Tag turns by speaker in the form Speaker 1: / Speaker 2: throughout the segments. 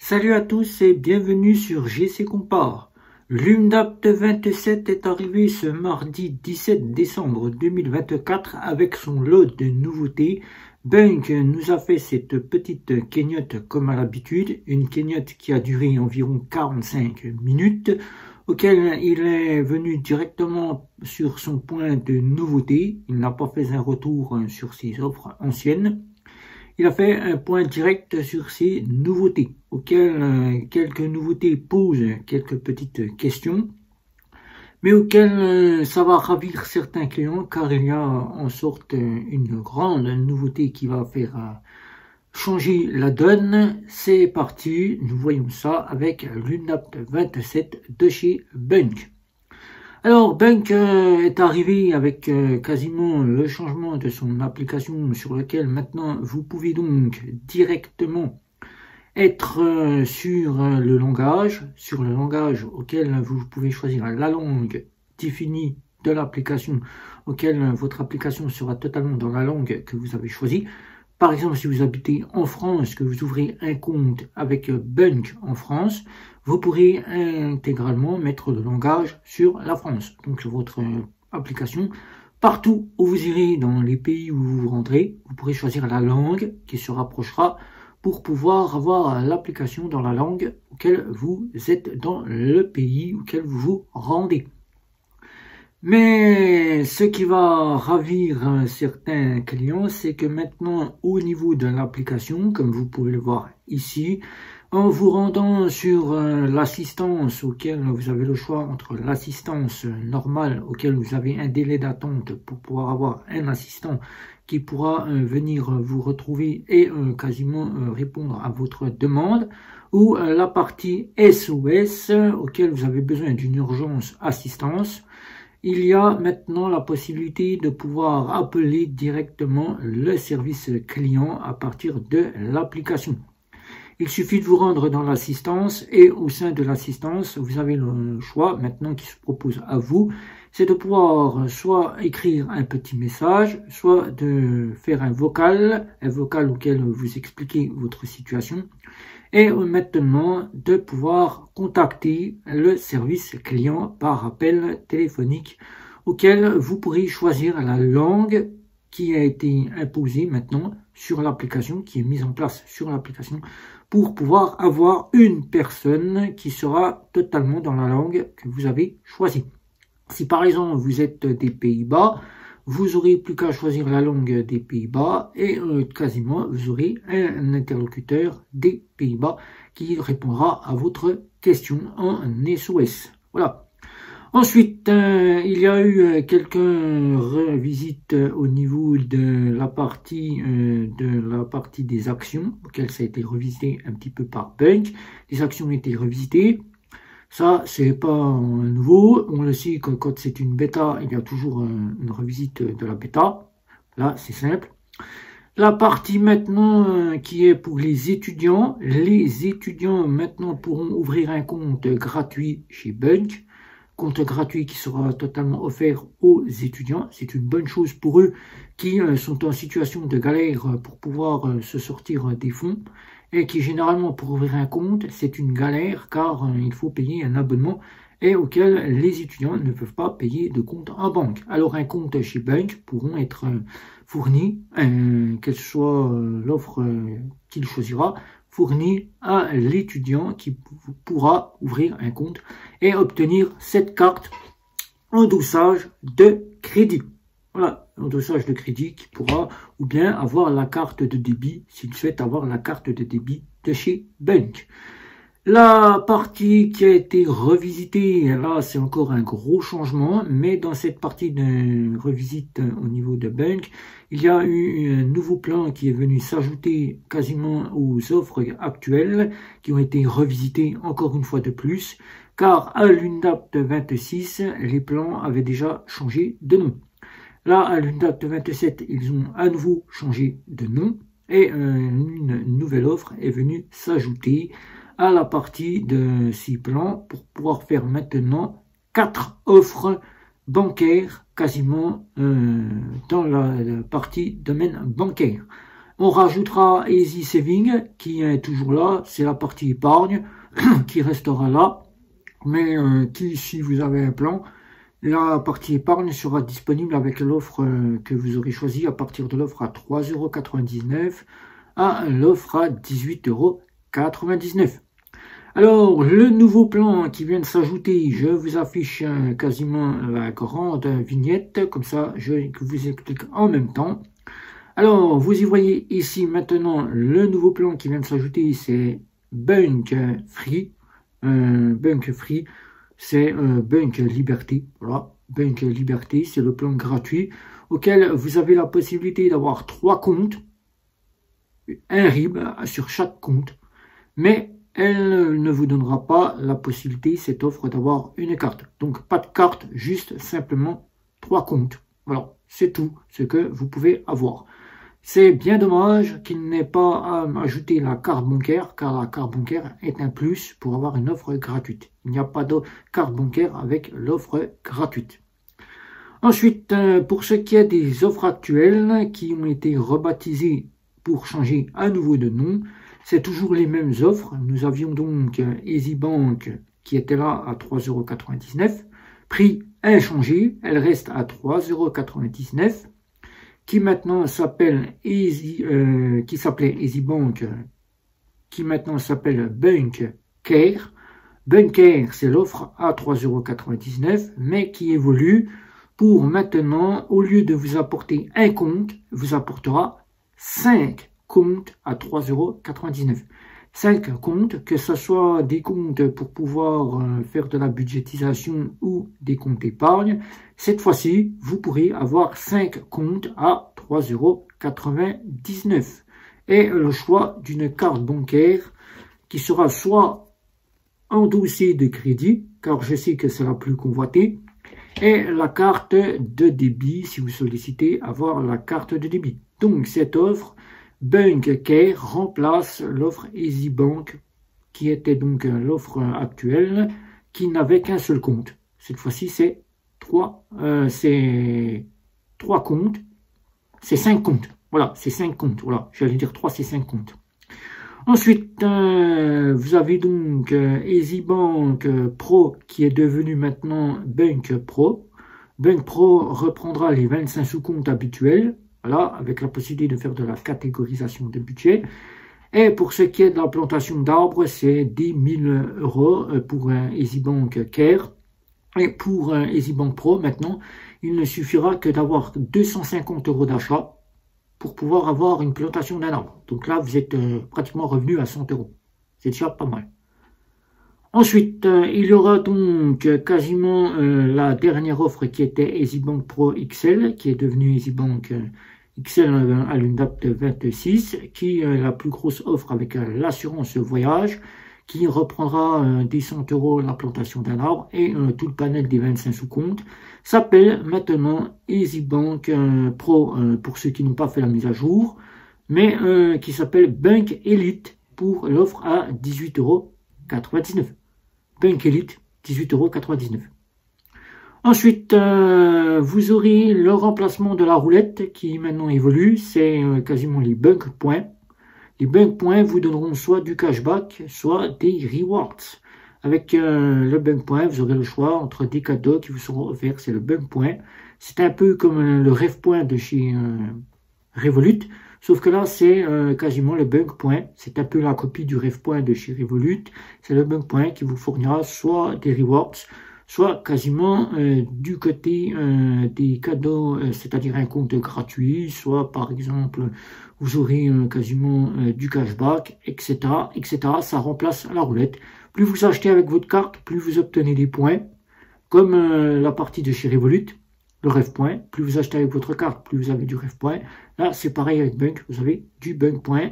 Speaker 1: Salut à tous et bienvenue sur GC Compare. L'UNDAP 27 est arrivé ce mardi 17 décembre 2024 avec son lot de nouveautés. Bunk nous a fait cette petite cagnotte comme à l'habitude, une cagnotte qui a duré environ 45 minutes, auquel il est venu directement sur son point de nouveauté. Il n'a pas fait un retour sur ses offres anciennes. Il a fait un point direct sur ces nouveautés, auxquelles quelques nouveautés posent quelques petites questions, mais auxquelles ça va ravir certains clients, car il y a en sorte une grande nouveauté qui va faire changer la donne. C'est parti, nous voyons ça avec l'UNDAP 27 de chez Bunk. Alors, Bunk est arrivé avec quasiment le changement de son application sur lequel maintenant vous pouvez donc directement être sur le langage auquel vous pouvez choisir la langue définie de l'application, auquel votre application sera totalement dans la langue que vous avez choisie. Par exemple, si vous habitez en France, que vous ouvrez un compte avec Bunk en France, vous pourrez intégralement mettre le langage sur la France, donc sur votre application. Partout où vous irez dans les pays où vous vous rendrez, vous pourrez choisir la langue qui se rapprochera pour pouvoir avoir l'application dans la langue auquel vous êtes dans le pays auquel vous vous rendez. Mais ce qui va ravir certains clients, c'est que maintenant, au niveau de l'application, comme vous pouvez le voir ici, en vous rendant sur l'assistance auquel vous avez le choix entre l'assistance normale, auquel vous avez un délai d'attente pour pouvoir avoir un assistant qui pourra venir vous retrouver et quasiment répondre à votre demande, ou la partie SOS, auquel vous avez besoin d'une urgence assistance. Il y a maintenant la possibilité de pouvoir appeler directement le service client à partir de l'application. Il suffit de vous rendre dans l'assistance et au sein de l'assistance, vous avez le choix maintenant qui se propose à vous, c'est de pouvoir soit écrire un petit message, soit de faire un vocal auquel vous expliquez votre situation, et maintenant de pouvoir contacter le service client par appel téléphonique auquel vous pourrez choisir la langue qui a été imposée maintenant sur l'application, qui est mise en place sur l'application pour pouvoir avoir une personne qui sera totalement dans la langue que vous avez choisie. Si par exemple vous êtes des Pays-Bas, vous n'aurez plus qu'à choisir la langue des Pays-Bas et quasiment vous aurez un interlocuteur des Pays-Bas qui répondra à votre question en SOS. Voilà. Ensuite, il y a eu quelques revisites au niveau de la partie des actions, auxquelles ça a été revisité un petit peu par Bunk. Les actions ont été revisitées. Ça, c'est pas nouveau. On le sait que quand c'est une bêta, il y a toujours une revisite de la bêta. Là, c'est simple. La partie maintenant qui est pour les étudiants maintenant pourront ouvrir un compte gratuit chez Bunk. Compte gratuit qui sera totalement offert aux étudiants. C'est une bonne chose pour eux qui sont en situation de galère pour pouvoir se sortir des fonds et qui généralement pour ouvrir un compte c'est une galère car il faut payer un abonnement et auquel les étudiants ne peuvent pas payer de compte en banque. Alors un compte chez Bunk pourront être fournis, quelle soit l'offre qu'il choisira, fourni à l'étudiant qui pourra ouvrir un compte et obtenir cette carte endossage de crédit. Voilà, endossage de crédit qui pourra ou bien avoir la carte de débit s'il souhaite avoir la carte de débit de chez Bunk. La partie qui a été revisitée, là c'est encore un gros changement, mais dans cette partie de revisite au niveau de Bunk, il y a eu un nouveau plan qui est venu s'ajouter quasiment aux offres actuelles qui ont été revisitées encore une fois de plus, car à l'UNDAP 26, les plans avaient déjà changé de nom. Là, à l'UNDAP 27, ils ont à nouveau changé de nom et une nouvelle offre est venue s'ajouter à la partie de ces plans pour pouvoir faire maintenant 4 offres bancaires quasiment dans la partie domaine bancaire. On rajoutera Easy Saving qui est toujours là, c'est la partie épargne qui restera là, mais qui, si vous avez un plan, la partie épargne sera disponible avec l'offre que vous aurez choisie à partir de l'offre à 3,99 € à l'offre à 18,99 €. Alors, le nouveau plan qui vient de s'ajouter, je vous affiche quasiment la grande vignette, comme ça je vous explique en même temps. Alors, vous y voyez ici maintenant le nouveau plan qui vient de s'ajouter, c'est Bunk Free. Bunk Free, c'est Bunk Liberté. Voilà, Bunk Liberté, c'est le plan gratuit auquel vous avez la possibilité d'avoir 3 comptes, un RIB sur chaque compte, mais elle ne vous donnera pas la possibilité, cette offre, d'avoir une carte. Donc, pas de carte, juste simplement 3 comptes. Voilà, c'est tout ce que vous pouvez avoir. C'est bien dommage qu'il n'ait pas à ajouter la carte bancaire, car la carte bancaire est un plus pour avoir une offre gratuite. Il n'y a pas de carte bancaire avec l'offre gratuite. Ensuite, pour ce qui est des offres actuelles qui ont été rebaptisées pour changer à nouveau de nom, c'est toujours les mêmes offres. Nous avions donc EasyBank qui était là à 3,99 €. Prix inchangé, elle reste à 3,99 €. Qui maintenant s'appelle qui s'appelait EasyBank, qui maintenant s'appelle Bunk Care. Bunk Care, c'est l'offre à 3,99 €, mais qui évolue pour maintenant, au lieu de vous apporter un compte, vous apportera 5 comptes à 3,99 €. 5 comptes, que ce soit des comptes pour pouvoir faire de la budgétisation ou des comptes épargne. Cette fois-ci, vous pourrez avoir 5 comptes à 3,99 € et le choix d'une carte bancaire qui sera soit endossée de crédit, car je sais que c'est la plus convoitée, et la carte de débit si vous sollicitez avoir la carte de débit. Donc cette offre Bunk Care remplace l'offre EasyBank qui était donc l'offre actuelle qui n'avait qu'un seul compte. Cette fois-ci c'est 3 comptes, c'est 5 comptes. Voilà, c'est 5 comptes. Voilà, j'allais dire 3, c'est 5 comptes. Ensuite, vous avez donc EasyBank Pro qui est devenu maintenant Bunk Pro. Bunk Pro reprendra les 25 sous-comptes habituels. Voilà, avec la possibilité de faire de la catégorisation de budget. Et pour ce qui est de la plantation d'arbres, c'est 10 000 € pour un EasyBank Care. Et pour un EasyBank Pro, maintenant, il ne suffira que d'avoir 250 € d'achat pour pouvoir avoir une plantation d'un arbre. Donc là, vous êtes pratiquement revenu à 100 €. C'est déjà pas mal. Ensuite, il y aura donc quasiment la dernière offre qui était EasyBank Pro XL, qui est devenue EasyBank XL à une date de 26, qui est la plus grosse offre avec l'assurance voyage, qui reprendra des 100 € la plantation d'un arbre et tout le panel des 25 sous-comptes, s'appelle maintenant EasyBank Pro pour ceux qui n'ont pas fait la mise à jour, mais qui s'appelle Bunk Elite pour l'offre à 18,99 €. Bunk Elite, 18,99 €. Ensuite, vous aurez le remplacement de la roulette qui maintenant évolue, c'est quasiment les Bunk Points. Les Bunk Points vous donneront soit du cashback, soit des rewards. Avec le Bunk Point, vous aurez le choix entre des cadeaux qui vous seront offerts, c'est le Bunk Point. C'est un peu comme le Rêve Point de chez Revolut, sauf que là, c'est quasiment le Bunk Point. C'est un peu la copie du Rêve Point de chez Revolut. C'est le Bunk Point qui vous fournira soit des rewards, soit quasiment du côté des cadeaux, c'est-à-dire un compte gratuit, soit par exemple, vous aurez quasiment du cashback, etc., etc. Ça remplace la roulette. Plus vous achetez avec votre carte, plus vous obtenez des points, comme la partie de chez Revolut, le Rêve Point. Plus vous achetez avec votre carte, plus vous avez du Rêve Point. Là, c'est pareil avec Bunk, vous avez du Bunk Point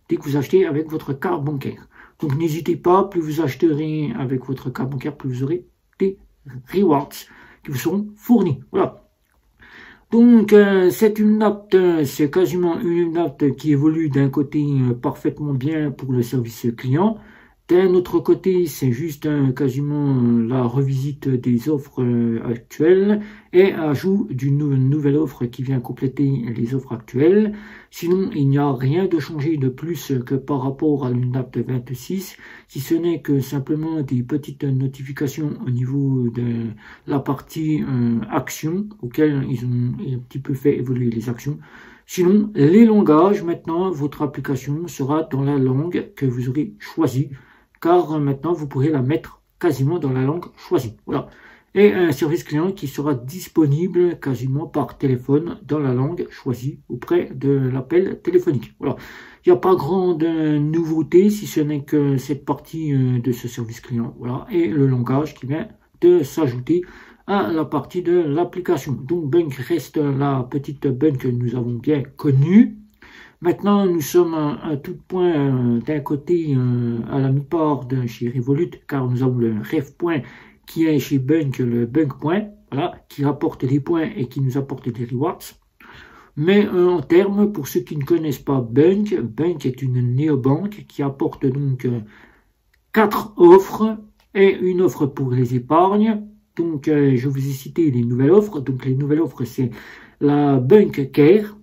Speaker 1: dès que vous achetez avec votre carte bancaire. Donc n'hésitez pas, plus vous acheterez avec votre carte bancaire, plus vous aurez des rewards qui vous seront fournis. Voilà. Donc c'est une note, c'est quasiment une note qui évolue d'un côté parfaitement bien pour le service client, D'un autre côté, c'est juste quasiment la revisite des offres actuelles et ajout d'une nouvelle offre qui vient compléter les offres actuelles. Sinon, il n'y a rien de changé de plus que par rapport à l'UNDAP 26, si ce n'est que simplement des petites notifications au niveau de la partie actions, auxquelles ils ont un petit peu fait évoluer les actions. Sinon, les langages, maintenant, votre application sera dans la langue que vous aurez choisie, car maintenant, vous pourrez la mettre quasiment dans la langue choisie. Voilà. Et un service client qui sera disponible quasiment par téléphone dans la langue choisie auprès de l'appel téléphonique. Voilà. Il n'y a pas grande nouveauté, si ce n'est que cette partie de ce service client. Voilà. Et le langage qui vient de s'ajouter à la partie de l'application. Donc, Bunk reste la petite Bunk que nous avons bien connue. Maintenant, nous sommes à tout point d'un côté à la mi-part de chez Revolut, car nous avons le Ref Point qui est chez Bunk, le Bunk Point, voilà, qui rapporte des points et qui nous apporte des rewards. Mais en termes, pour ceux qui ne connaissent pas Bunk, Bunk est une néobanque qui apporte donc 4 offres et une offre pour les épargnes. Donc, je vous ai cité les nouvelles offres. Donc, les nouvelles offres, c'est la Bunk Care,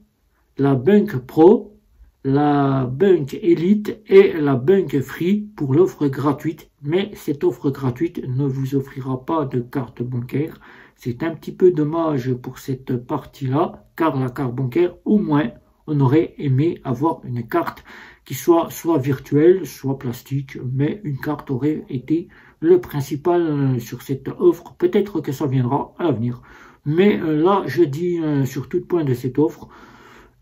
Speaker 1: la Bunk Pro, la Bunk Elite et la Bunk Free pour l'offre gratuite. Mais cette offre gratuite ne vous offrira pas de carte bancaire. C'est un petit peu dommage pour cette partie-là, car la carte bancaire, au moins, on aurait aimé avoir une carte qui soit virtuelle, soit plastique, mais une carte aurait été le principal sur cette offre. Peut-être que ça viendra à l'avenir. Mais là, je dis sur tout point de cette offre,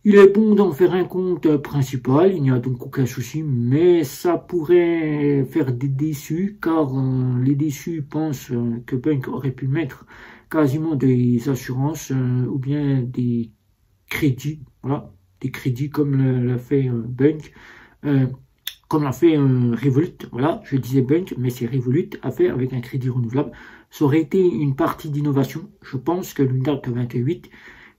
Speaker 1: il est bon d'en faire un compte principal, il n'y a donc aucun souci, mais ça pourrait faire des déçus, car les déçus pensent que Bunk aurait pu mettre quasiment des assurances ou bien des crédits, voilà, des crédits comme l'a fait Bunk, comme l'a fait Revolut, voilà, je disais Bunk, mais c'est Revolut a fait avec un crédit renouvelable. Ça aurait été une partie d'innovation. Je pense que l'UNDAP 28,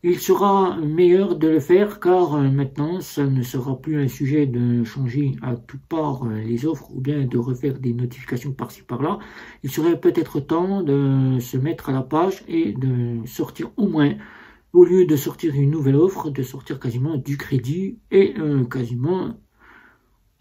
Speaker 1: il sera meilleur de le faire, car maintenant, ça ne sera plus un sujet de changer à toute part les offres ou bien de refaire des notifications par-ci par-là. Il serait peut-être temps de se mettre à la page et de sortir au moins, au lieu de sortir une nouvelle offre, de sortir quasiment du crédit et quasiment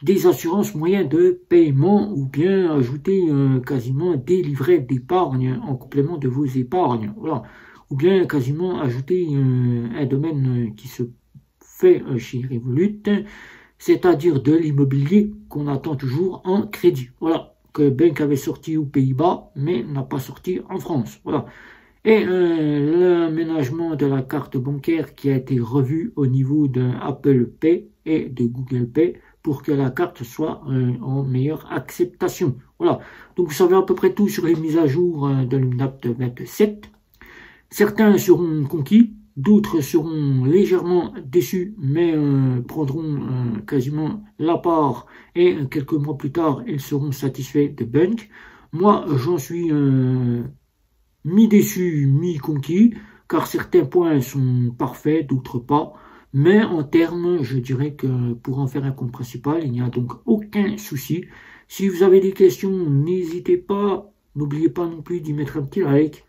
Speaker 1: des assurances moyens de paiement, ou bien ajouter quasiment des livrets d'épargne en complément de vos épargnes. Voilà. Ou bien quasiment ajouter un domaine qui se fait chez Revolut, c'est-à-dire de l'immobilier qu'on attend toujours en crédit. Voilà, que Bunk avait sorti aux Pays-Bas, mais n'a pas sorti en France. Voilà. Et l'aménagement de la carte bancaire qui a été revu au niveau de Apple Pay et de Google Pay pour que la carte soit en meilleure acceptation. Voilà, donc vous savez à peu près tout sur les mises à jour de l'UNDAP 27. Certains seront conquis, d'autres seront légèrement déçus, mais prendront quasiment la part et quelques mois plus tard, ils seront satisfaits de Bunk. Moi, j'en suis mi-déçu, mi-conquis, car certains points sont parfaits, d'autres pas. Mais en termes, je dirais que pour en faire un compte principal, il n'y a donc aucun souci. Si vous avez des questions, n'hésitez pas. N'oubliez pas non plus d'y mettre un petit like,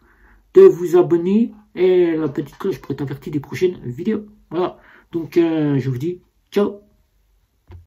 Speaker 1: de vous abonner et la petite cloche pour être averti des prochaines vidéos. Voilà, donc je vous dis ciao.